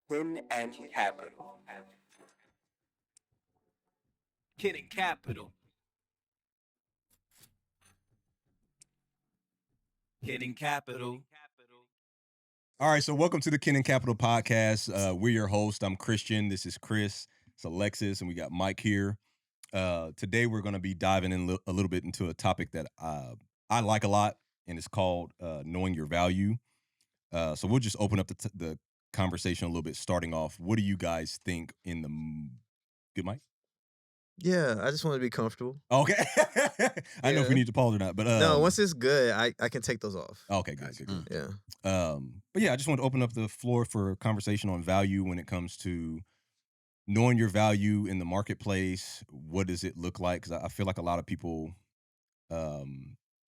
Kin and Capital. Kin and Capital. Kin and Capital. All right, so welcome to the Ken and Capital podcast. We're your host. I'm Christian. This is Chris. It's Alexis, and we got Mike here. Today, we're going to be diving in a little bit into a topic that I like a lot, and it's called knowing your value. So we'll just open up the conversation a little bit, starting off. What do you guys think in the good, Mike? Yeah, I just want to be comfortable. Okay, I don't know if we Yeah. need to pause or not, but No, once it's good, I can take those off. okay, good. Yeah. But yeah, I just want to open up the floor for a conversation on value when it comes to knowing your value in the marketplace. What does it look like? Because I feel like a lot of people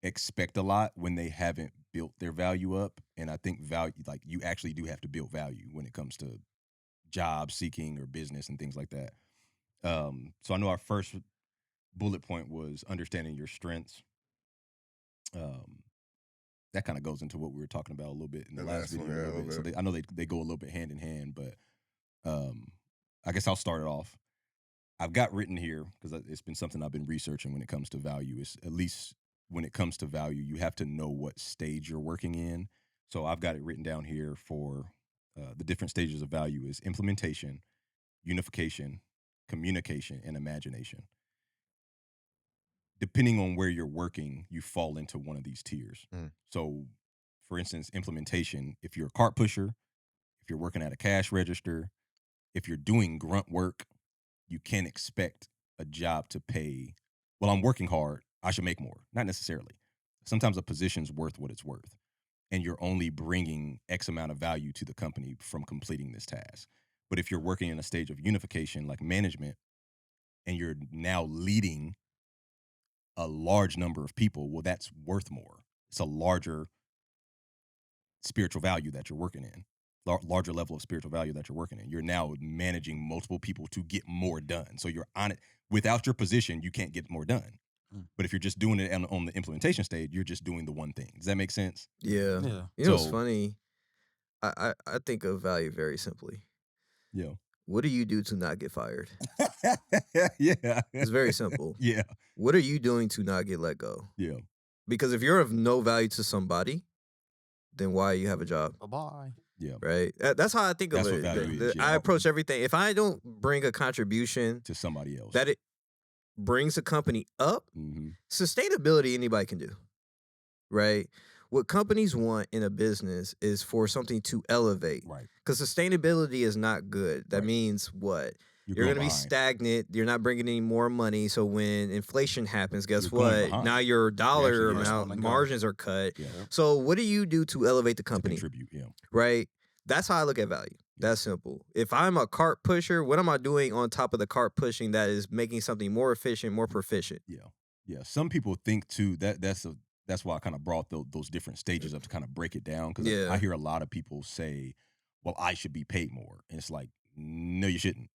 expect a lot when they haven't built their value up, and I think value, like you actually do have to build value when it comes to job seeking or business and things like that. So I know our first bullet point was understanding your strengths. That kind of goes into what we were talking about a little bit in the last video. One, a little bit. So I know they go a little bit hand in hand, but I guess I'll start it off. I've got written here, because it's been something I've been researching when it comes to value. Is at least when it comes to value, you have to know what stage you're working in. So I've got it written down here for the different stages of value is implementation, unification, communication, and imagination. Depending on where you're working, you fall into one of these tiers. So, for instance, implementation, if you're a cart pusher, if you're working at a cash register, if you're doing grunt work, you can't expect a job to pay, well, I'm working hard, I should make more. Not necessarily. Sometimes a position's worth what it's worth, and you're only bringing X amount of value to the company from completing this task. But if you're working in a stage of unification, like management, and you're now leading a large number of people, well, that's worth more. It's a larger spiritual value that you're working in, larger level of spiritual value that you're working in. You're now managing multiple people to get more done. So you're on it. Without your position, you can't get more done. But if you're just doing it on the implementation stage, you're just doing the one thing. Does that make sense? Yeah. You know what's funny? I think of value very simply. Yeah. What do you do to not get fired? Yeah. It's very simple. Yeah. What are you doing to not get let go? Yeah. Because if you're of no value to somebody, then why you have a job? Bye-bye. Yeah. Right? That's how I think of That's it. what value is, yeah. I approach everything. If I don't bring a contribution To somebody else. that it brings a company up, Mhm. sustainability anybody can do, right? What companies want in a business is for something to elevate. Right. Because sustainability is not good. That Right. means what? You're going going to be behind. stagnant. You're not bringing any more money. So when inflation happens, guess You're going what? behind. Now your dollar actually amount, go. margins are cut. Yeah. So what do you do to elevate the To company? contribute. Yeah. Right? That's how I look at value. That's simple. If I'm a cart pusher, what am I doing on top of the cart pushing that is making something more efficient, more proficient? Yeah. Some people think too that's why I kind of brought those different stages up to kind of break it down, because Yeah. I hear a lot of people say, "Well, I should be paid more," and it's like, no, you shouldn't.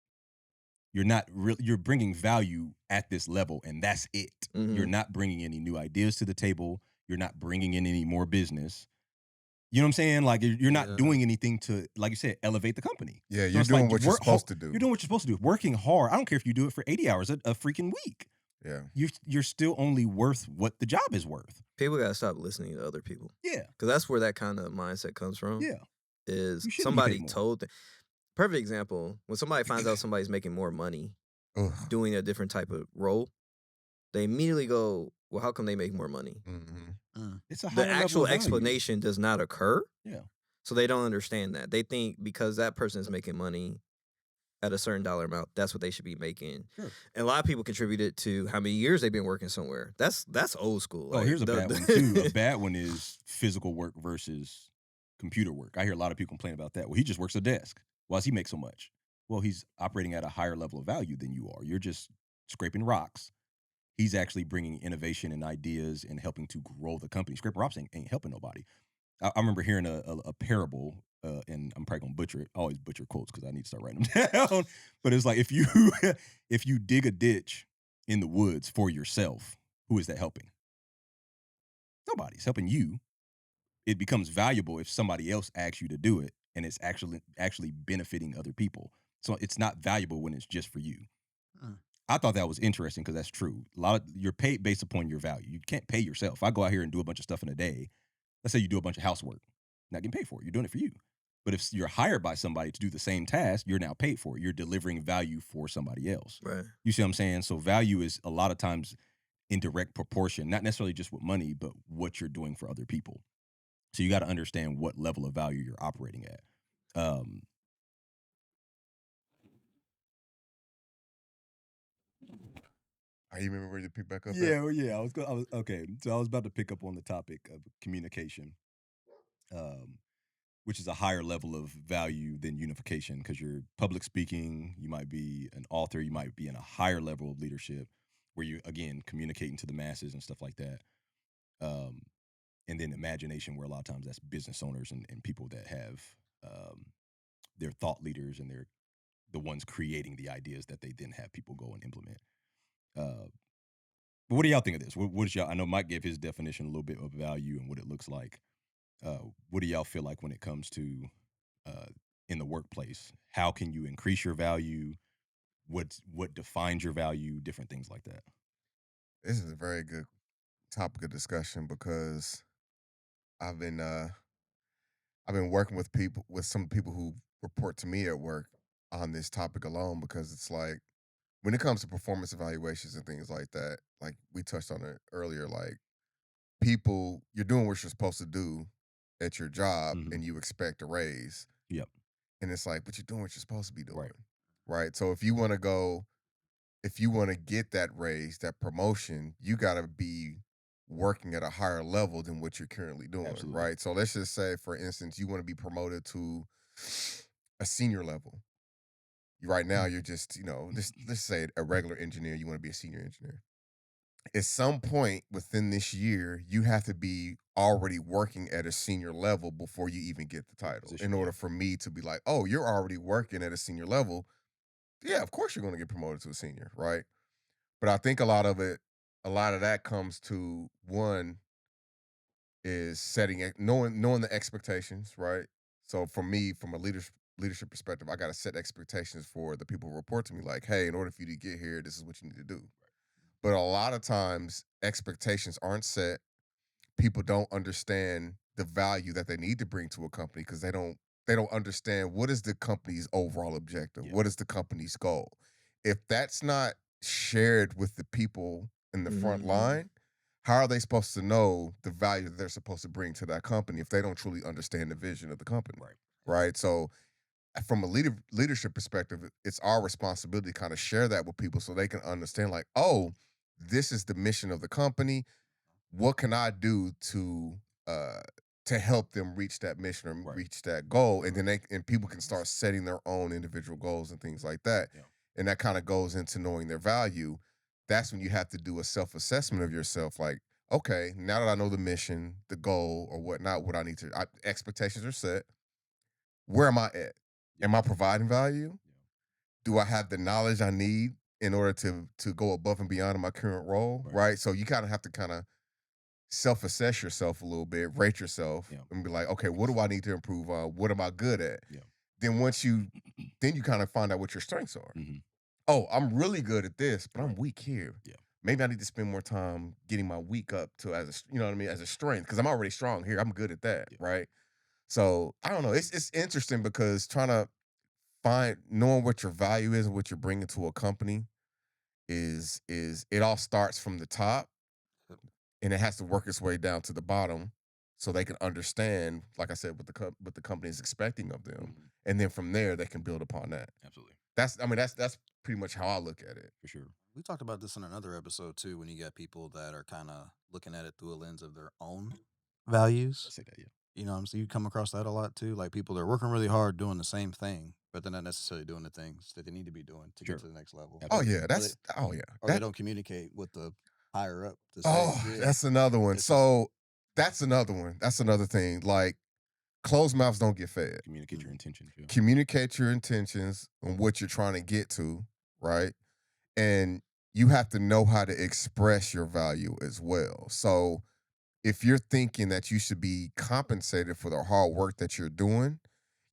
You're not really. You're bringing value at this level, and that's it. Mhm. You're not bringing any new ideas to the table. You're not bringing in any more business. You know what I'm saying? Like you're not Yeah. doing anything to, like you said, elevate the company. Yeah, So you're it's doing like what you're work supposed hard- to do. You're doing what you're supposed to do. Working hard. I don't care if you do it for 80 hours a freaking week. Yeah. You're still only worth what the job is worth. People got to stop listening to other people. Yeah. Because that's where that kind of mindset comes from. Yeah. Is You shouldn't be somebody paid more. told them. Perfect example, when somebody finds out somebody's making more money Ugh. doing a different type of role, they immediately go, well, how come they make more money? Mm-hmm. It's a higher The level actual of value. explanation does not occur. Yeah. So they don't understand that. They think because that person is making money at a certain dollar amount, that's what they should be making. Sure. And a lot of people contribute it to how many years they've been working somewhere. That's old school. Oh, Like, here's a bad one too. A bad one is physical work versus computer work. I hear a lot of people complain about that. Well, he just works a desk. Why does he make so much? Well, he's operating at a higher level of value than you are. You're just scraping rocks. He's actually bringing innovation and ideas and helping to grow the company. Scraping rocks ain't helping nobody. I remember hearing a parable, and I'm probably gonna butcher it. I always butcher quotes because I need to start writing them down. But it's like if you dig a ditch in the woods for yourself, who is that helping? Nobody's helping you. It becomes valuable if somebody else asks you to do it, and it's actually benefiting other people. So it's not valuable when it's just for you. I thought that was interesting because that's true. A lot of you're paid based upon your value. You can't pay yourself. If I go out here and do a bunch of stuff in a day, let's say you do a bunch of housework, not getting paid for it. You're doing it for you. But if you're hired by somebody to do the same task, you're now paid for it. You're delivering value for somebody else. Right. You see what I'm saying? So value is a lot of times in direct proportion, not necessarily just with money, but what you're doing for other people. So you got to understand what level of value you're operating at. You remember where you pick back up? Yeah, I was okay. So I was about to pick up on the topic of communication, which is a higher level of value than unification because you're public speaking. You might be an author. You might be in a higher level of leadership where you again communicating to the masses and stuff like that. And then imagination, where a lot of times that's business owners and people that have their thought leaders and they're the ones creating the ideas that they then have people go and implement. But what do y'all think of this? What is y'all? I know Mike gave his definition a little bit of value and what it looks like. What do y'all feel like when it comes to in the workplace? How can you increase your value? What defines your value? Different things like that. This is a very good topic of discussion because I've been working with some people who report to me at work on this topic alone because it's like when it comes to performance evaluations and things like that, like we touched on it earlier, like people, you're doing what you're supposed to do at your job and you expect a raise. Yep. And it's like, but you're doing what you're supposed to be doing. Right. Right. So if you want to get that raise, that promotion, you got to be working at a higher level than what you're currently doing. Absolutely. Right. So let's just say, for instance, you want to be promoted to a senior level. Right now, you're just, let's say a regular engineer, you want to be a senior engineer. At some point within this year, you have to be already working at a senior level before you even get the title. Position, in order for me to be like, oh, you're already working at a senior level. Yeah, of course you're going to get promoted to a senior, right? But I think a lot of that comes to one is knowing the expectations, right? So for me, from a leadership perspective, I got to set expectations for the people who report to me like, hey, in order for you to get here, this is what you need to do. But a lot of times expectations aren't set. People don't understand the value that they need to bring to a company because they don't understand what is the company's overall objective. Yeah. What is the company's goal? If that's not shared with the people in the front line, how are they supposed to know the value that they're supposed to bring to that company if they don't truly understand the vision of the company? Right. So from a leadership perspective, it's our responsibility to kind of share that with people so they can understand like, oh, this is the mission of the company. What can I do to help them reach that mission or reach that goal? And then people can start setting their own individual goals and things like that. Yeah. And that kind of goes into knowing their value. That's when you have to do a self-assessment of yourself. Like, okay, now that I know the mission, the goal, or whatnot, what I need to, expectations are set. Where am I at? Am I providing value? Do I have the knowledge I need in order to go above and beyond in my current role? Right. So you kind of have to kind of self-assess yourself a little bit, rate yourself, and be like, okay, what do I need to improve on? What am I good at? Yeah. Then you kind of find out what your strengths are. Oh, I'm really good at this, but I'm weak here. Yeah. Maybe I need to spend more time getting my weak up to as a strength because I'm already strong here. I'm good at that, right? So I don't know. It's interesting because trying to knowing what your value is and what you're bringing to a company is it all starts from the top and it has to work its way down to the bottom so they can understand, like I said, what the company is expecting of them. And then from there they can build upon that. Absolutely. That's pretty much how I look at it. For sure. We talked about this in another episode too, when you got people that are kind of looking at it through a lens of their own values. Say that, yeah. You know what I'm saying? You come across that a lot too. Like people that are working really hard doing the same thing, but they're not necessarily doing the things that they need to be doing to get to the next level. Absolutely. Or they don't communicate with the higher up to say, that's another one. So that's another one. That's another thing. Like closed mouths don't get fed. Communicate your intentions. Yeah. Communicate your intentions and what you're trying to get to, right? And you have to know how to express your value as well. So if you're thinking that you should be compensated for the hard work that you're doing,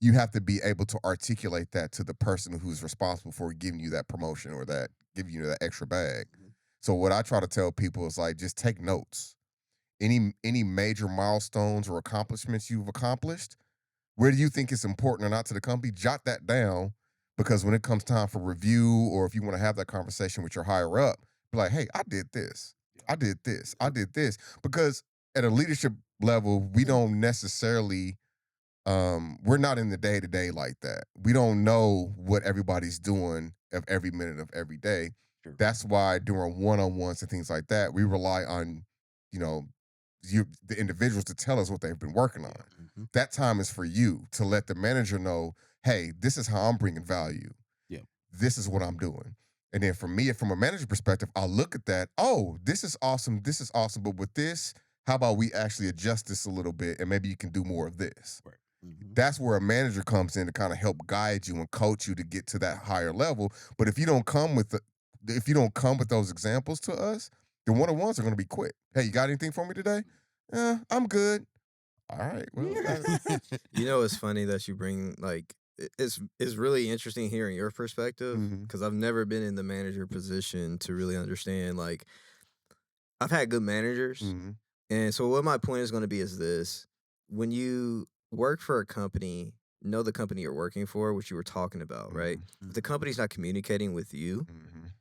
you have to be able to articulate that to the person who's responsible for giving you that promotion or that giving you that extra bag. So what I try to tell people is like, just take notes. Any major milestones or accomplishments you've accomplished, where do you think it's important or not to the company? Jot that down, because when it comes time for review, or if you want to have that conversation with your higher up, be like, hey, I did this. I did this. I did this. Because at a leadership level, we don't necessarily we're not in the day-to-day like that. We don't know what everybody's doing of every minute of every day. Sure. That's why during one-on-ones and things like that, we rely on, you know, the individuals to tell us what they've been working on. Mm-hmm. That time is for you to let the manager know, hey, this is how I'm bringing value. Yeah. This is what I'm doing. And then for me, from a manager perspective, I'll look at that. Oh, this is awesome. This is awesome. But with this, how about we actually adjust this a little bit, and maybe you can do more of this. Right. Mm-hmm. That's where a manager comes in to kind of help guide you and coach you to get to that higher level. But if you don't come with those examples to us, the one-on-ones are going to be quick. Hey, you got anything for me today? I'm good. All right. Well, You know, it's funny that you bring it's really interesting hearing your perspective, Mhm. because I've never been in the manager position to really understand. Like, I've had good managers, Mhm. and so what my point is going to be is this: when you work for a company, know the company you're working for, which you were talking about, right? Mhm. If the company's not communicating with you, Mhm.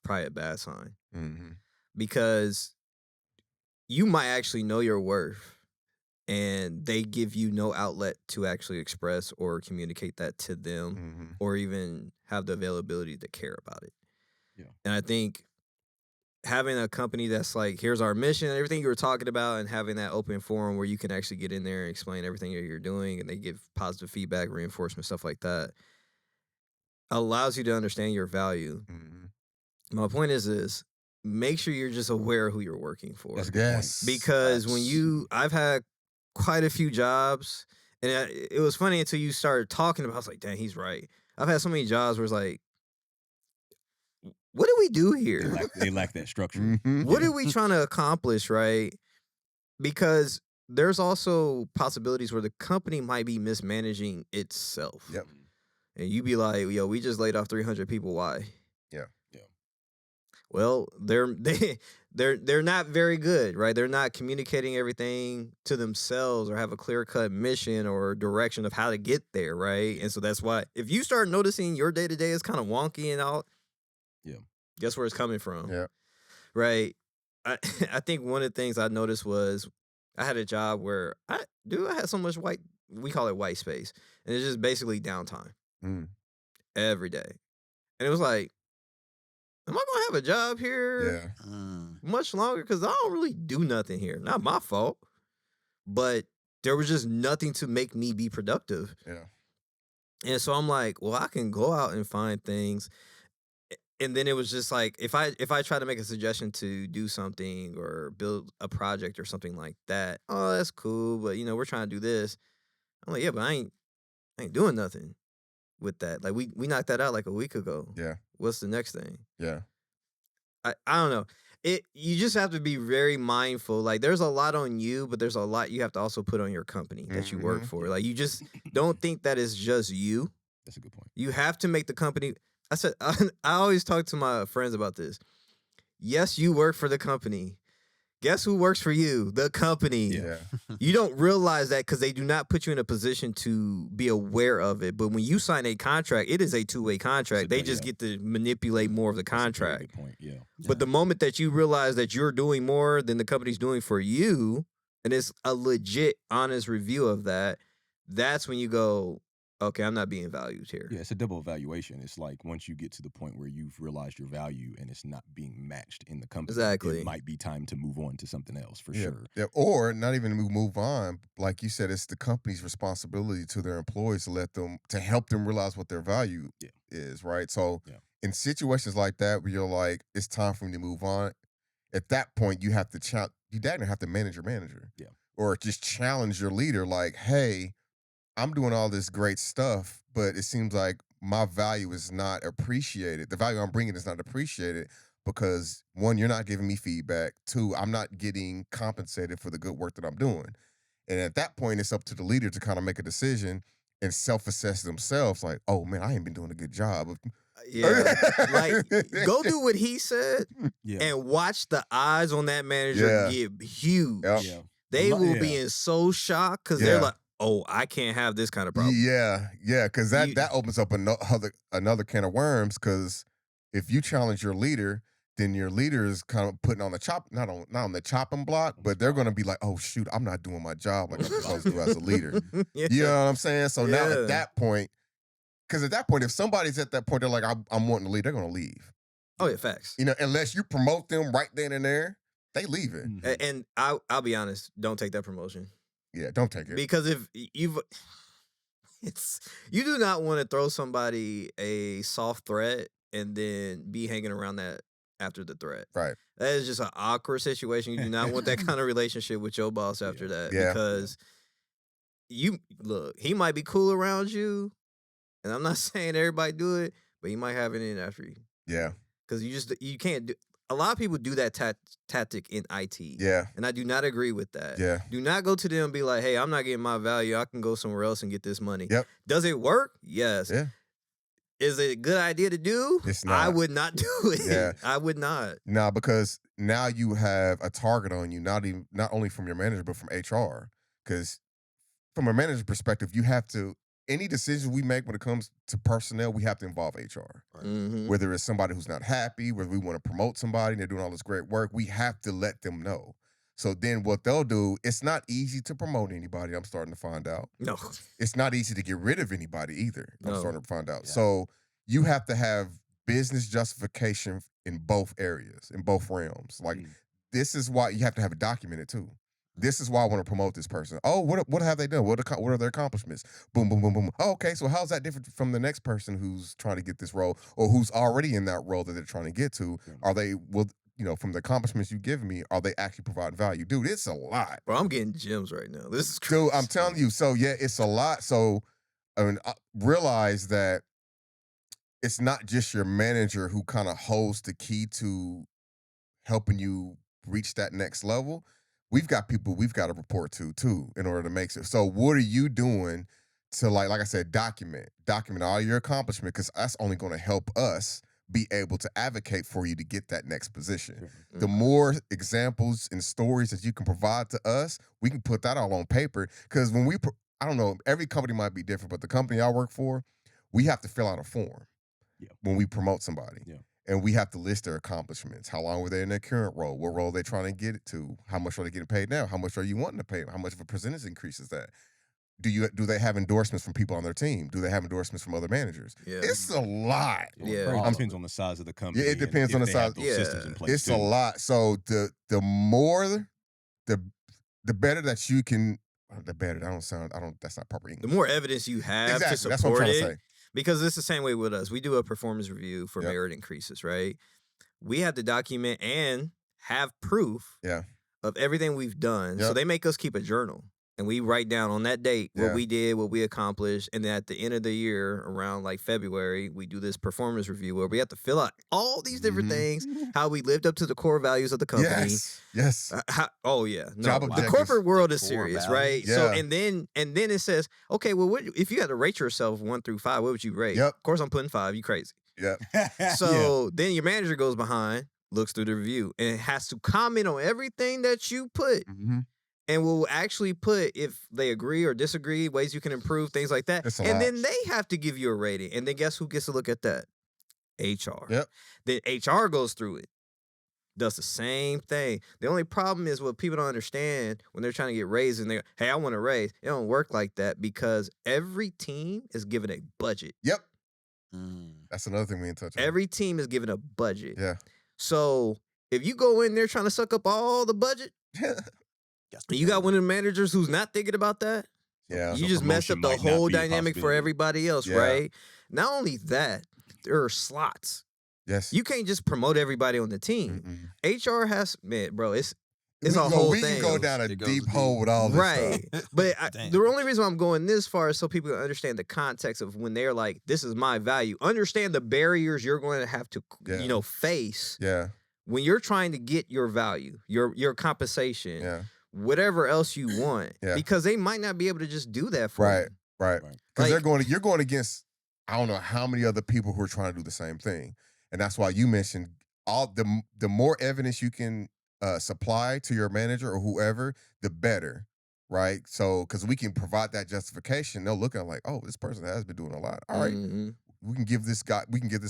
probably a bad sign, Mhm. because you might actually know your worth, and they give you no outlet to actually express or communicate that to them, Mhm. or even have the availability to care about it. Yeah. And I think having a company that's like, here's our mission, everything you were talking about, and having that open forum where you can actually get in there and explain everything that you're doing, and they give positive feedback, reinforcement, stuff like that, allows you to understand your value. Mhm. My point is make sure you're just aware of who you're working for. That's a good point. Yes. Because Facts. I've had quite a few jobs, and it was funny until you started talking about it. I was like, dang, he's right. I've had so many jobs where it's like, what do we do They here? lack that structure. Mhm. What Yeah. are we trying to accomplish, right? Because there's also possibilities where the company might be mismanaging itself. Yep. And you be like, yo, we just laid off 300 people. Why? Yeah. Well, they're not very good, right? They're not communicating everything to themselves or have a clear-cut mission or direction of how to get there, right? And so that's why if you start noticing your day-to-day is kind of wonky and all, Yeah. guess where it's coming from? Yeah. Right? I I think one of the things I noticed was I had a job where I had so much we call it white space. And it's just basically downtime Mm. every day. And it was like, am I gonna have a job here Yeah. much longer? Because I don't really do nothing here. Not my fault. But there was just nothing to make me be productive. Yeah. And so I'm like, well, I can go out and find things. And then it was just like, if I try to make a suggestion to do something or build a project or something like that, oh, that's cool. But we're trying to do this. I'm like, yeah, but I ain't doing nothing with that. Like we knocked that out like a week ago. Yeah. What's the next thing? Yeah. I don't know. You just have to be very mindful. Like, there's a lot on you, but there's a lot you have to also put on your company that you work Mhm. for. Like, you just don't think that it's just you. That's a good point. You have to make the company. I said I always talk to my friends about this. Yes, you work for the company. Guess who works for you? The company. Yeah. You don't realize that because they do not put you in a position to be aware of it. But when you sign a contract, it is a two-way contract. They just get to manipulate more of the That's a very contract. good point. Yeah. But the moment that you realize that you're doing more than the company's doing for you, and it's a legit, honest review of that, that's when you go, okay, I'm not being valued here. Yeah, it's a double evaluation. It's like once you get to the point where you've realized your value and it's not being matched in the company, Exactly. it might be time to move on to something else for Yeah. sure. Yeah. Or not even move on. Like you said, it's the company's responsibility to their employees to help them realize what their value is, right? So in situations like that where you're like, it's time for me to move on, at that point you have to you have to manage your manager. Yeah. Or just challenge your leader, like, hey, I'm doing all this great stuff, but it seems like my value is not appreciated. The value I'm bringing is not appreciated because, one, you're not giving me feedback. Two, I'm not getting compensated for the good work that I'm doing. And at that point, it's up to the leader to kind of make a decision. and self-assess themselves, like, oh man, I ain't been doing a good job. Yeah, like go do what he said Yeah. and watch the eyes on that manager Yeah. get huge. Yep. Yeah. They will Yeah. be in so shock because they're Yeah. like, "Oh, I can't have this kind of problem." Yeah, because You- that opens up another can of worms. Because if you challenge your leader, then your leader is kind of putting on the not on the chopping block, but they're going to be like, "Oh shoot, I'm not doing my job like I'm supposed to do as a leader." Yeah. You know what I'm saying? So now Yeah. at that point, because at that point, if somebody's at that point, they're like, I'm wanting to leave, they're going to leave. Oh yeah, facts. You know, unless you promote them right then and there, they leave it. Mhm. And I'll be honest, don't take that promotion Yeah, don't take it. because if you do not want to throw somebody a soft threat and then be hanging around that after the threat. Right. That is just an awkward situation. You do not want that kind of relationship with your boss after that Yeah. because you look, he might be cool around you, and I'm not saying everybody do it, but he might have it in after you Yeah. because you can't do. A lot of people do that tactic in IT. Yeah. And I do not agree with that. Yeah. Do not go to them and be like, hey, I'm not getting my value. I can go somewhere else and get this money. Yep. Does it work? Yes. Yeah. Is it a good idea to do? It's I not. would not do it. Yeah. I would not. Now, because now you have a target on you, not only from your manager, but from HR. Because from a manager perspective, you have to, any decision we make when it comes to personnel, we have to involve HR. Mhm. Whether it's somebody who's not happy, whether we want to promote somebody and they're doing all this great work, we have to let them know. So then what they'll do, it's not easy to promote anybody, I'm starting to find out. No. It's not easy to get rid of anybody either, I'm No. starting to find out. Yeah. So you have to have business justification in both areas, in both realms. Like, this is why you have to have it documented too. This is why I want to promote this person. Oh, what have they done? What are their accomplishments? Boom, boom, boom, boom. Oh, okay, so how's that different from the next person who's trying to get this role or who's already in that role that they're trying to get to? Are they, from the accomplishments you give me, are they actually providing value? Dude, it's a lot. Bro, I'm getting gems right now. This is Dude, I'm crazy. telling you. So, yeah, it's a lot. So, realize that it's not just your manager who kind of holds the key to helping you reach that next level. We've got people we've got to report to too in order to make it. So what are you doing to like I said, document all your accomplishment, because that's only going to help us be able to advocate for you to get that next position. The more examples and stories that you can provide to us, we can put that all on paper. Because when I don't know, every company might be different, but the company I work for, we have to fill out a form when we promote somebody. Yeah. And we have to list their accomplishments. How long were they in their current role? What role are they trying to get it to? How much are they getting paid now? How much are you wanting to pay them? How much of a percentage increase is that? Do they have endorsements from people on their team? Do they have endorsements from other managers? Yeah. It's a lot. Yeah. It depends on the size of the company. Yeah, it and depends if on the they have size. those systems in place It's too. a lot. So the more the better that you can. The better. That's not proper English. The more evidence you have Exactly. to That's what I'm support trying it, to say. because it's the same way with us. We do a performance review for Yep. merit increases, right? We have to document and have proof Yeah. of everything we've done. So Yep. they make us keep a journal. And we write down on that date what Yeah. we did, what we accomplished. And then at the end of the year, around like February, we do this performance review where we have to fill out all these different Mhm. things, how we lived up to the core values of the company. Yes. Oh yeah, no. Job The objectives. corporate world is Core serious, values. right? So Yeah. and then it says, okay, well, if you had to rate yourself 1 through 5, what would you rate? Yep. Of course, I'm putting 5. You crazy? Yep. So then your manager goes behind, looks through the review, and has to comment on everything that you put, Mm-hmm. and will actually put if they agree or disagree, ways you can improve, things like that. It's a And lot. then they have to give you a rating, and then guess who gets to look at that? HR. Yep. Then HR goes through it, does the same thing. The only problem is what people don't understand when they're trying to get raises and they go, hey, I want a raise. It don't work like that because every team is given a budget. Yep. Mm. That's another thing we didn't touch on. Every team is given a budget. Yeah. So if you go in there trying to suck up all the budget, and you got one of the managers who's not thinking about that, Yeah. you just messed up promotion the might not whole be a dynamic for possibility. everybody else, Yeah. right? Not only that, there are slots. Yes. You can't just promote everybody on the team. Mm-mm. HR has, man, bro, it's We a can go- whole we thing. can go down a It goes deep deep. hole with all this Right. stuff. But Damn. the only reason why I'm going this far is so people can understand the context of when they're like, this is my value. Understand the barriers you're going to have to, Yeah. face Yeah. when you're trying to get your value, your compensation, Yeah. whatever else you want. Yeah. Because they might not be able to just do that for Right. you. Right. Right. Because Like, you're going against I don't know how many other people who are trying to do the same thing. And that's why you mentioned the more evidence you can supply to your manager or whoever, the better. Right. So because we can provide that justification, they'll look at it like, oh, this person has been doing a lot. All right. mhm. We can give this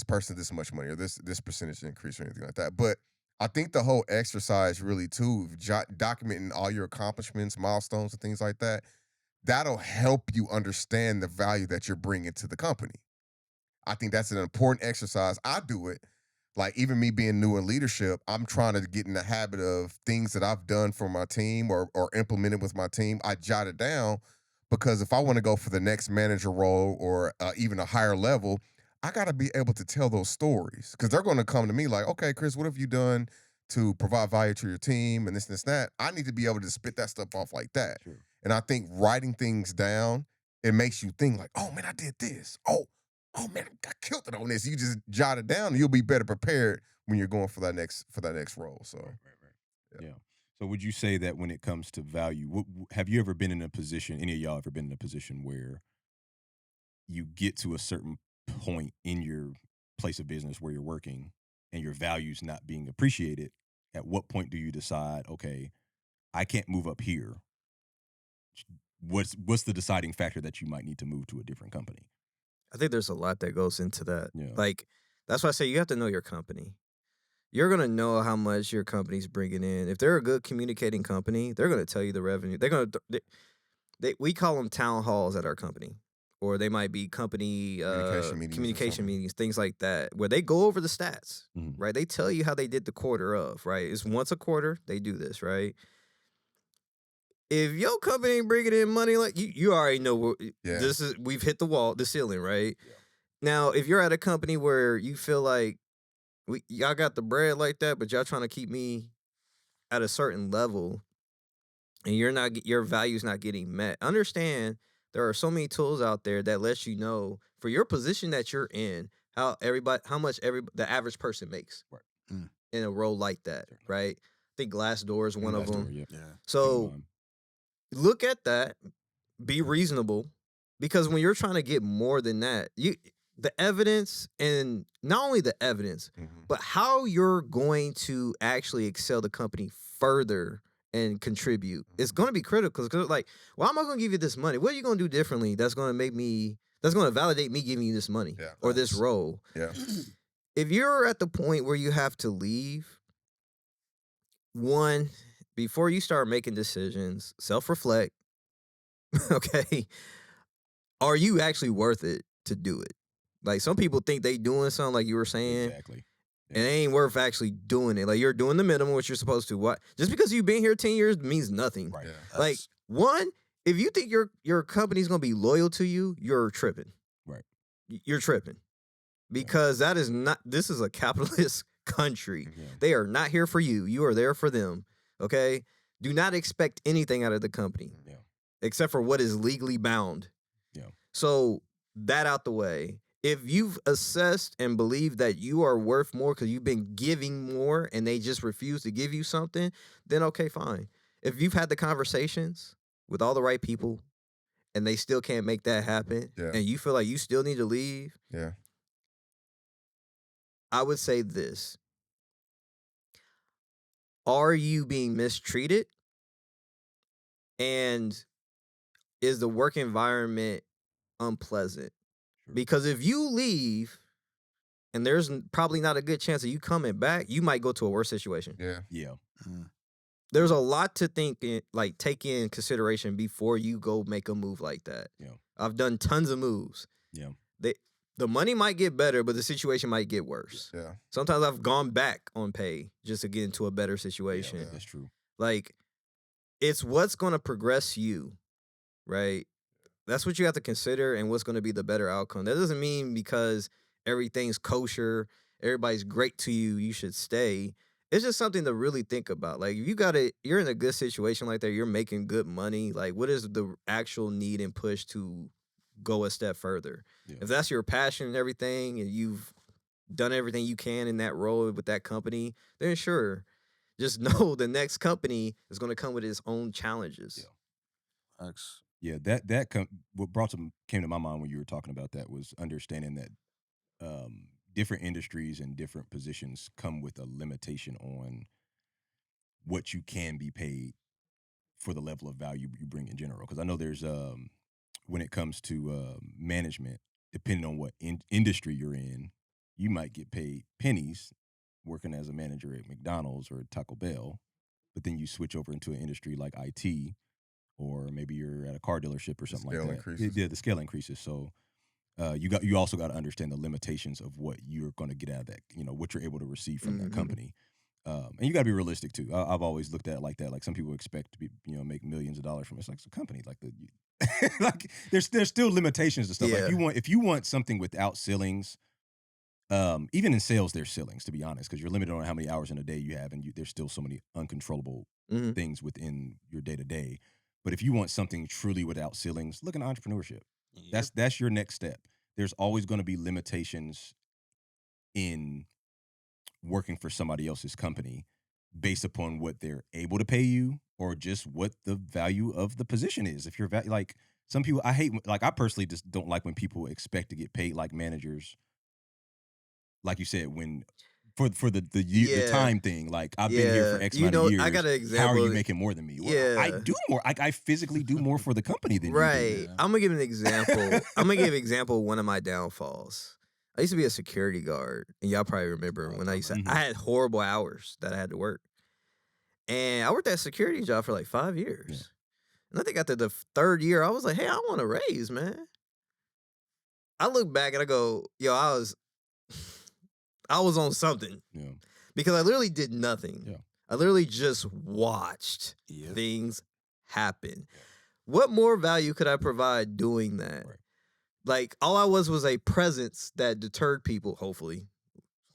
person this much money or this percentage increase or anything like that. But I think the whole exercise really too, documenting all your accomplishments, milestones, and things like that, that'll help you understand the value that you're bringing to the company. I think that's an important exercise. I do it. Like even me being new in leadership, I'm trying to get in the habit of things that I've done for my team or implemented with my team. I jot it down because if I want to go for the next manager role or even a higher level, I got to be able to tell those stories because they're going to come to me like, okay, Chris, what have you done to provide value to your team and this and this and that? I need to be able to spit that stuff off like that. Sure. And I think writing things down, it makes you think like, oh man, I did this. Oh man, I killed it on this. You just jot it down, and you'll be better prepared when you're going for that next role. So, Right. Yeah. So would you say that when it comes to value, have you ever been in a position? Any of y'all ever been in a position where you get to a certain point in your place of business where you're working and your values not being appreciated? At what point do you decide, okay, I can't move up here? What's the deciding factor that you might need to move to a different company? I think there's a lot that goes into that. Yeah. Like, that's why I say you have to know your company. You're gonna know how much your company's bringing in. If they're a good communicating company, they're gonna tell you the revenue. They're gonna we call them town halls at our company, or they might be company communication meetings, meetings, things like that, where they go over the stats. Mhm. Right? They tell you how they did the quarter of. Right? It's once a quarter they do this. Right? If your company ain't bringing in money, like you already know Yeah. this is we've hit the ceiling, right? Yeah. Now, if you're at a company where you feel like y'all got the bread like that, but y'all trying to keep me at a certain level, and your value's not getting met, understand there are so many tools out there that lets you know for your position that you're in how much the average person makes Right. in a role like that, Certainly. right? I think Glassdoor is one of them. Glassdoor, Yeah. So look at that, be reasonable, because when you're trying to get more than that, the evidence, and not only the evidence, but how you're going to actually excel the company further and contribute is going to be critical. Because like, well, I'm not going to give you this money. What are you going to do differently that's going to validate me giving you this money or this role? Yeah. If you're at the point where you have to leave, one, before you start making decisions, self-reflect. Okay. Are you actually worth it to do it? Like some people think they doing something, like you were saying, exactly. and it ain't worth actually doing it. Like you're doing the minimum, what you're supposed to. What? Just because you've been here 10 years means nothing. Right. Yeah. Like one, if you think your company's gonna be loyal to you, you're tripping. Right. You're tripping. Because that is not, this is a capitalist country. Yeah. They are not here for you. You are there for them. Okay? Do not expect anything out of the company. Yeah. Except for what is legally bound. Yeah. So that out the way. If you've assessed and believe that you are worth more because you've been giving more and they just refuse to give you something, then okay, fine. If you've had the conversations with all the right people and they still can't make that happen, and you feel like you still need to leave, I would say this. Are you being mistreated? And is the work environment unpleasant? Sure. Because if you leave and there's probably not a good chance of you coming back, you might go to a worse situation. Yeah. Yeah. There's a lot to take in consideration before you go make a move like that. Yeah. I've done tons of moves. Yeah. The money might get better, but the situation might get worse. Yeah. Sometimes I've gone back on pay just to get into a better situation. Yeah, that's true. Like, it's what's going to progress you, right? That's what you have to consider and what's going to be the better outcome. That doesn't mean because everything's kosher, everybody's great to you, you should stay. It's just something to really think about. Like, if you're in a good situation like that, you're making good money. Like, what is the actual need and push to go a step further? Yeah. If that's your passion and everything, and you've done everything you can in that role with that company, then sure. Just know the next company is going to come with its own challenges. Yeah. Yeah, what came to my mind when you were talking about that was understanding that different industries and different positions come with a limitation on what you can be paid for the level of value you bring in general. Because I know there's when it comes to management, depending on what industry you're in, you might get paid pennies working as a manager at McDonald's or Taco Bell, but then you switch over into an industry like IT, or maybe you're at a car dealership or something like that. Increases. Yeah, the scale increases. So you also got to understand the limitations of what you're going to get out of that. What you're able to receive from that company. And you got to be realistic too. I've always looked at it like that. Like some people expect to be, make millions of dollars from it. It's like it's a company. Like like there's still limitations to stuff. Yeah. Like if you want something without ceilings, even in sales, there's ceilings, to be honest, because you're limited on how many hours in a day you have, and there's still so many uncontrollable things within your day to day. But if you want something truly without ceilings, look at entrepreneurship. That's your next step. There's always going to be limitations in working for somebody else's company based upon what they're able to pay you or just what the value of the position is. If you're like some people, I personally just don't like when people expect to get paid like managers. Like you said, when for the time thing, like I've been here for X amount of years. I got an example. How are you making more than me? Well, I do more. I physically do more for the company than you do. Right. I'm gonna give an example. I'm gonna give an example of one of my downfalls. I used to be a security guard, and y'all probably remember when I had horrible hours that I had to work. And I worked that security job for like 5 years. Yeah. And I think after the 3rd year, I was like, hey, I want a raise, man. I look back and I go, yo, I was on something. Yeah. Because I literally did nothing. Yeah. I literally just watched things happen. What more value could I provide doing that? Right. Like all I was a presence that deterred people, hopefully.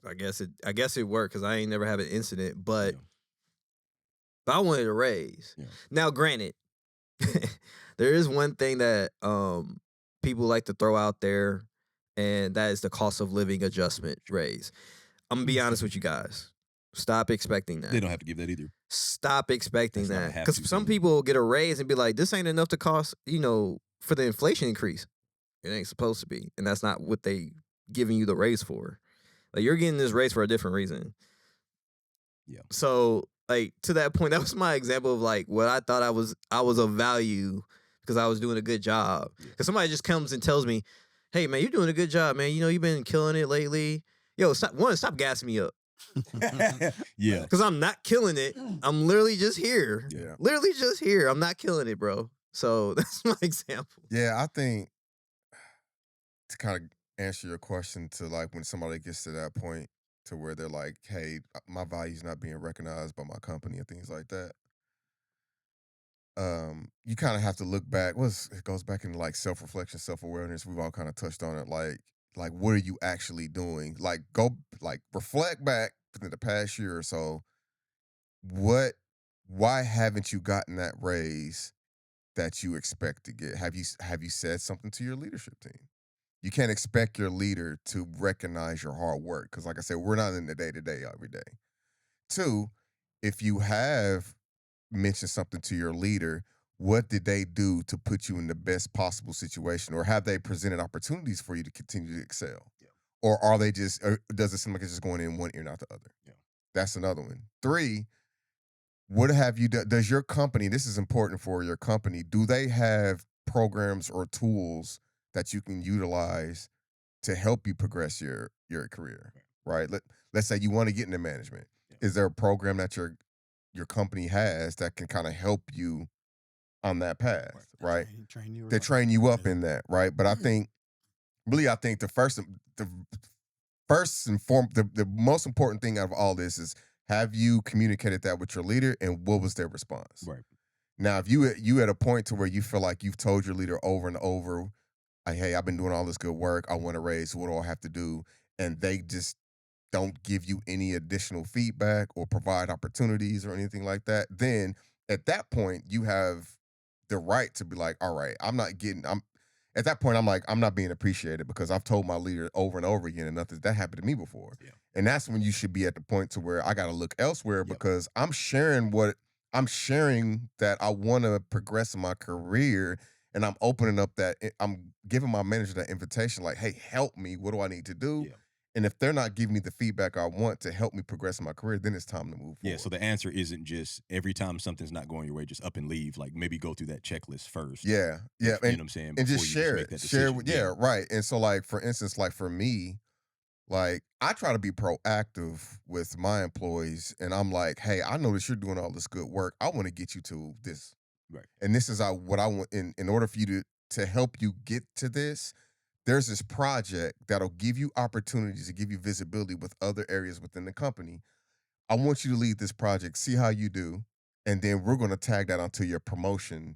I guess it worked because I ain't never had an incident, but I wanted a raise. Yeah. Now, granted, there is one thing that people like to throw out there, and that is the cost of living adjustment raise. I'm gonna be honest with you guys. Stop expecting that. They don't have to give that either. Stop expecting That's not a that. have Because to some thing. people get a raise and be like, this ain't enough to cost, for the inflation increase. It ain't supposed to be. And that's not what they giving you the raise for. Like you're getting this raise for a different reason. Yeah. So like to that point, that was my example of like what I thought I was of value because I was doing a good job. Because somebody just comes and tells me, hey man, you're doing a good job, man. You've been killing it lately. Yo, stop gassing me up. Yeah. Because I'm not killing it. I'm literally just here. Yeah. Literally just here. I'm not killing it, bro. So that's my example. Yeah, I think to kind of answer your question to like when somebody gets to that point to where they're like, hey, my value's not being recognized by my company and things like that. You kind of have to look back. It goes back into like self-reflection, self-awareness. We've all kind of touched on it. Like what are you actually doing? Like reflect back within the past year or so. Why haven't you gotten that raise that you expect to get? Have you said something to your leadership team? You can't expect your leader to recognize your hard work because, like I said, we're not in the day-to-day every day. 2, if you have mentioned something to your leader, what did they do to put you in the best possible situation, or have they presented opportunities for you to continue to excel? Yeah. Or are they or does it seem like it's just going in one ear, not the other? Yeah. That's another one. 3, what have you done? Does your company, this is important for your company, do they have programs or tools that you can utilize to help you progress your career, right? Let's say you want to get into management. Yeah. Is there a program that your company has that can kind of help you on that path, right? They train you up in that, right? But I think the the most important thing out of all this is, have you communicated that with your leader, and what was their response? Right. Now, if you at a point to where you feel like you've told your leader over and over, like, hey, I've been doing all this good work, I want a raise, what do I have to do? And they just don't give you any additional feedback or provide opportunities or anything like that, then at that point, you have the right to be like, all right, at that point, I'm like, I'm not being appreciated because I've told my leader over and over again, and nothing that happened to me before. Yeah. And that's when you should be at the point to where I got to look elsewhere because I'm sharing that I want to progress in my career, and I'm opening up I'm giving my manager that invitation, like, hey, help me. What do I need to do? Yeah. And if they're not giving me the feedback I want to help me progress in my career, then it's time to move forward. Yeah, so the answer isn't just every time something's not going your way, just up and leave. Like maybe go through that checklist first. Yeah. You know what I'm saying? And just Before you share make it. that Share decision. with, yeah, right. And so, like, for instance, like for me, like I try to be proactive with my employees, and I'm like, hey, I notice you're doing all this good work. I want to get you to this. Right. And this is what I want in order for you to help you get to this. There's this project that'll give you opportunities to give you visibility with other areas within the company. I want you to lead this project, see how you do, and then we're going to tag that onto your promotion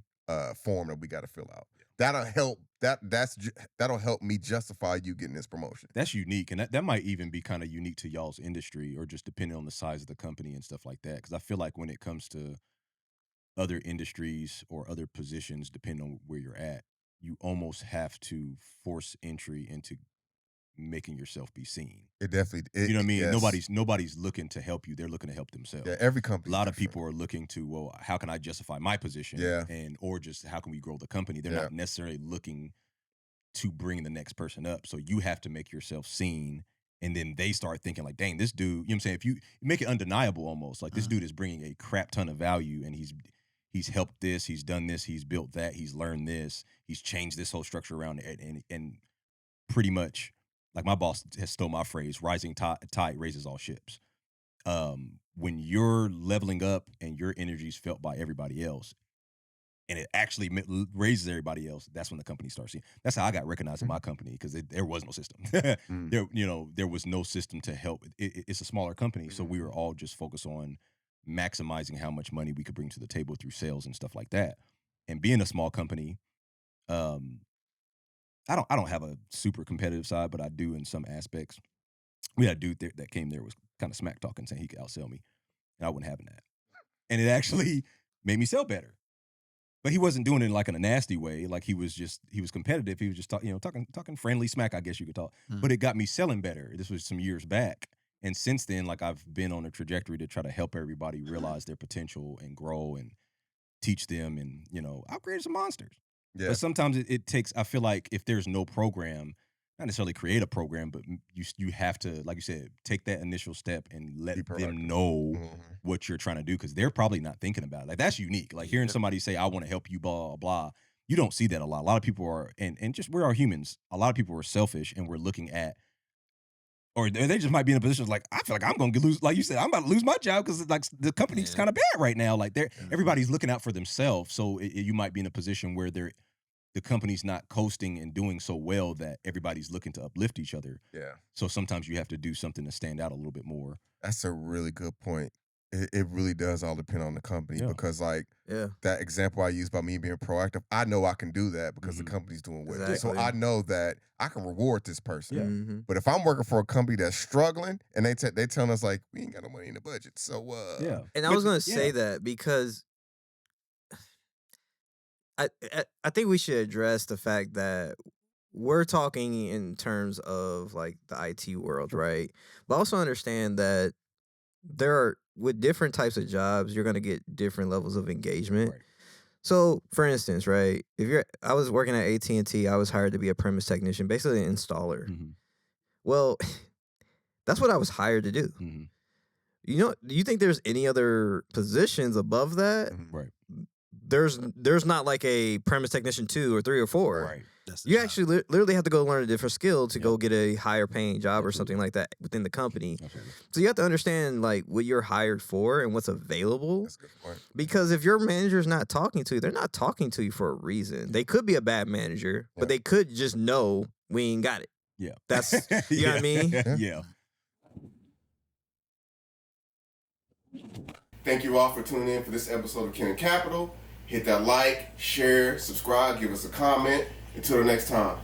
form that we got to fill out. That'll help. That'll help me justify you getting this promotion. That's unique, and that might even be kind of unique to y'all's industry, or just depending on the size of the company and stuff like that. Because I feel like when it comes to other industries or other positions, depending on where you're at, you almost have to force entry into making yourself be seen. It definitely, you know what I mean? yes. Nobody's looking to help you. They're looking to help themselves. Yeah, every company. A lot of people are looking to, well, how can I justify my position? Yeah. Or just how can we grow the company? They're Yeah. not necessarily looking to bring the next person up. So you have to make yourself seen. And then they start thinking like, dang, this dude, you know what I'm saying? If you make it undeniable almost, like this dude is bringing a crap ton of value, and he's helped this, he's done this, he's built that, he's learned this, he's changed this whole structure around it. And pretty much, like my boss has stole my phrase, rising tide raises all ships. When you're leveling up and your energy is felt by everybody else, and it actually raises everybody else, that's when the company starts seeing. That's how I got recognized in my company, because there was no system. There was no system to help. It's a smaller company, so we were all just focused on maximizing how much money we could bring to the table through sales and stuff like that. And being a small company, I don't have a super competitive side, but I do in some aspects. We had a dude there that came there, was kind of smack talking, saying he could outsell me, and I wasn't having that. And it actually made me sell better. But he wasn't doing it like in a nasty way. Like he was competitive. He was just talking friendly smack, I guess you could talk. But it got me selling better. This was some years back. And since then, like I've been on a trajectory to try to help everybody realize their potential and grow and teach them. And, I've created some monsters. Yeah. But sometimes it takes, I feel like if there's no program, not necessarily create a program, but you have to, like you said, take that initial step and let them know what you're trying to do, because they're probably not thinking about it. Like that's unique. Like hearing somebody say, I want to help you, blah, blah, blah. You don't see that a lot. A lot of people are, and just we're humans. A lot of people are selfish, and we're looking at, or they just might be in a position like, I feel like I'm going to lose, like you said, I'm about to lose my job because like the company's kind of bad right now. Like everybody's looking out for themselves. So you might be in a position where the company's not coasting and doing so well that everybody's looking to uplift each other. Yeah. So sometimes you have to do something to stand out a little bit more. That's a really good point. It really does all depend on the company, because like that example I used about me being proactive, I know I can do that because the company's doing well. Exactly. So I know that I can reward this person. Mm-hmm. But if I'm working for a company that's struggling and they telling us like, we ain't got no money in the budget. So And I was going to say that because I think we should address the fact that we're talking in terms of like the IT world, right? But also understand that with different types of jobs, you're going to get different levels of engagement. Right. So, for instance, right, I was working at AT&T, I was hired to be a premise technician, basically an installer. Mm-hmm. Well, that's what I was hired to do. Mm-hmm. Do you think there's any other positions above that? Right. There's not like a premise technician 2 or 3 or 4. Right. You actually literally have to go learn a different skill to go get a higher paying job or something like that within the company. Absolutely. So you have to understand like what you're hired for and what's available. That's a good point. Because if your manager's not talking to you, they're not talking to you for a reason. They could be a bad manager, but they could just know we ain't got it. Yeah. That's you know what I mean? Yeah. Thank you all for tuning in for this episode of Ken Capital. Hit that like, share, subscribe, give us a comment. Until the next time.